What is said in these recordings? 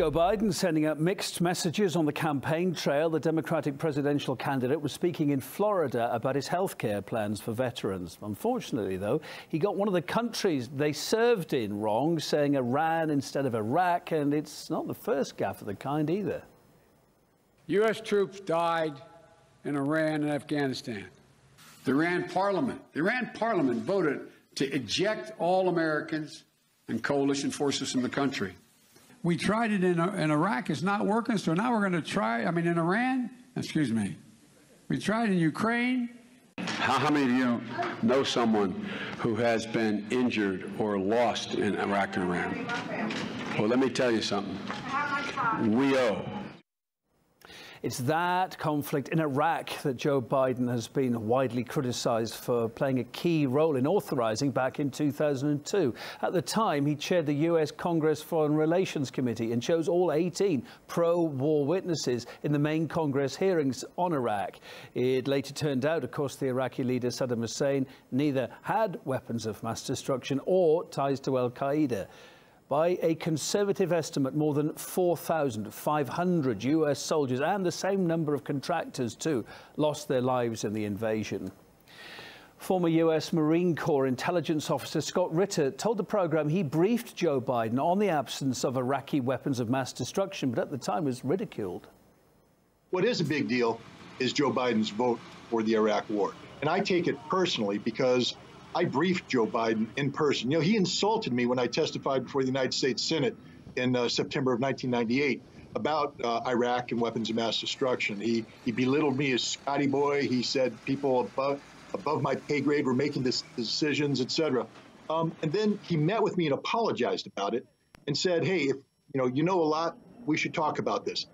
Joe Biden sending out mixed messages on the campaign trail. The Democratic presidential candidate was speaking in Florida about his health care plans for veterans. Unfortunately, though, he got one of the countries they served in wrong, saying Iran instead of Iraq, and it's not the first gaffe of the kind either. U.S. troops died in Iran and Afghanistan. The Iran parliament voted to eject all Americans and coalition forces from the country. We tried it in Iraq. It's not working, so now we're going to try, in Iran, excuse me. We tried in Ukraine. How many of you know someone who has been injured or lost in Iraq and Iran? Well, let me tell you something. We owe. It's that conflict in Iraq that Joe Biden has been widely criticized for playing a key role in authorizing back in 2002. At the time, he chaired the U.S. Congress Foreign Relations Committee and chose all 18 pro-war witnesses in the main Congress hearings on Iraq. It later turned out, of course, the Iraqi leader Saddam Hussein neither had weapons of mass destruction or ties to al-Qaeda. By a conservative estimate, more than 4,500 U.S. soldiers and the same number of contractors, too, lost their lives in the invasion. Former U.S. Marine Corps intelligence officer Scott Ritter told the program he briefed Joe Biden on the absence of Iraqi weapons of mass destruction, but at the time was ridiculed. What is a big deal is Joe Biden's vote for the Iraq war. And I take it personally because I briefed Joe Biden in person. You know, he insulted me when I testified before the United States Senate in September of 1998 about Iraq and weapons of mass destruction. He belittled me as Scotty boy. He said people above my pay grade were making decisions, et cetera. And then he met with me and apologized about it and said, hey, if you know a lot, we should talk about this.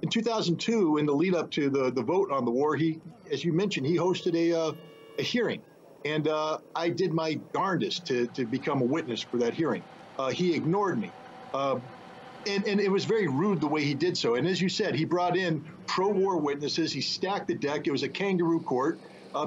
In 2002, in the lead up to the vote on the war, as you mentioned, he hosted a hearing. And I did my darndest to become a witness for that hearing. He ignored me. And it was very rude the way he did so. And as you said, he brought in pro-war witnesses. He stacked the deck. It was a kangaroo court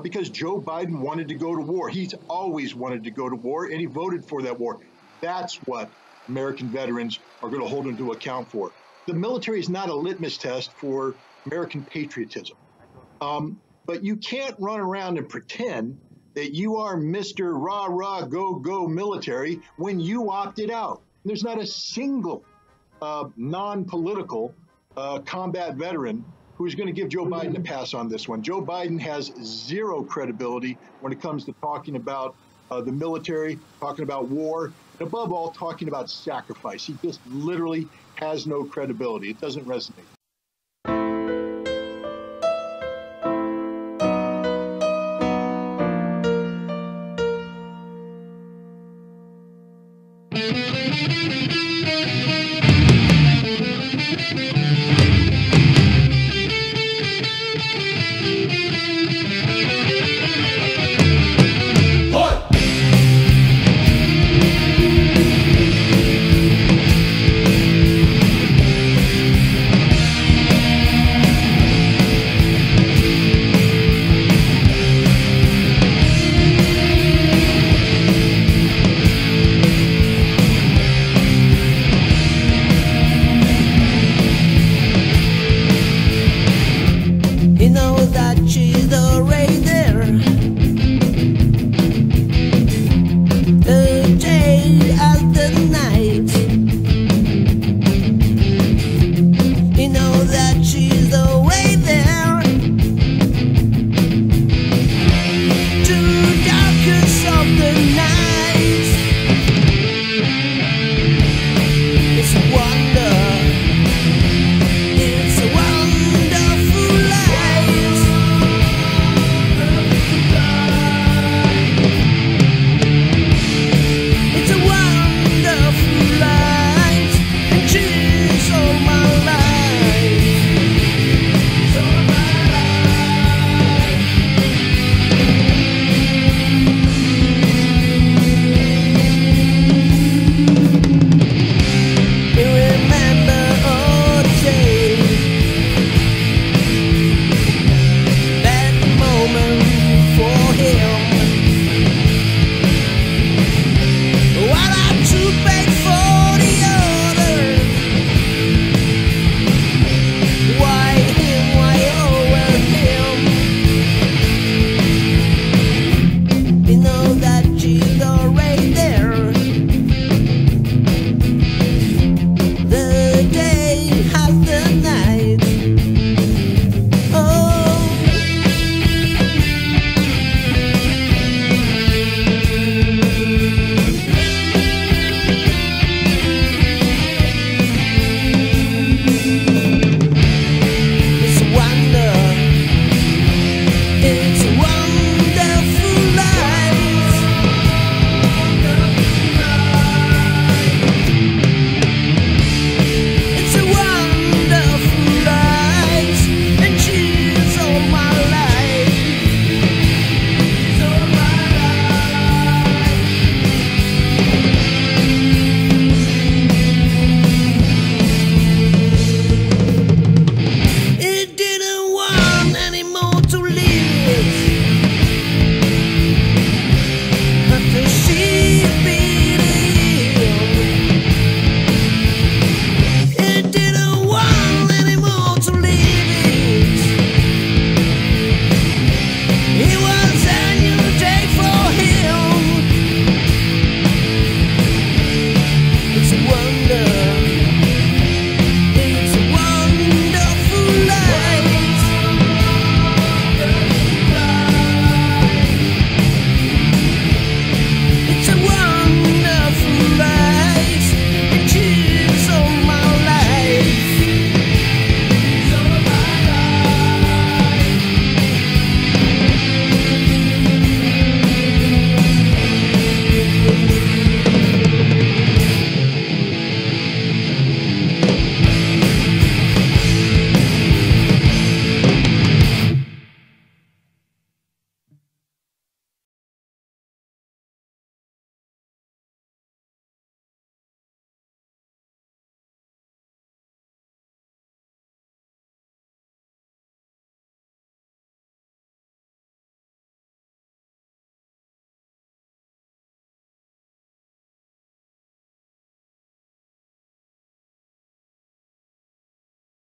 because Joe Biden wanted to go to war. He's always wanted to go to war, and he voted for that war. That's what American veterans are going to hold him to account for. The military is not a litmus test for American patriotism. But you can't run around and pretend that you are Mr. Rah-Rah, go military when you opted out. There's not a single non-political combat veteran who's going to give Joe Biden a pass on this one. Joe Biden has zero credibility when it comes to talking about the military, talking about war, and above all, talking about sacrifice. He just literally has no credibility. It doesn't resonate.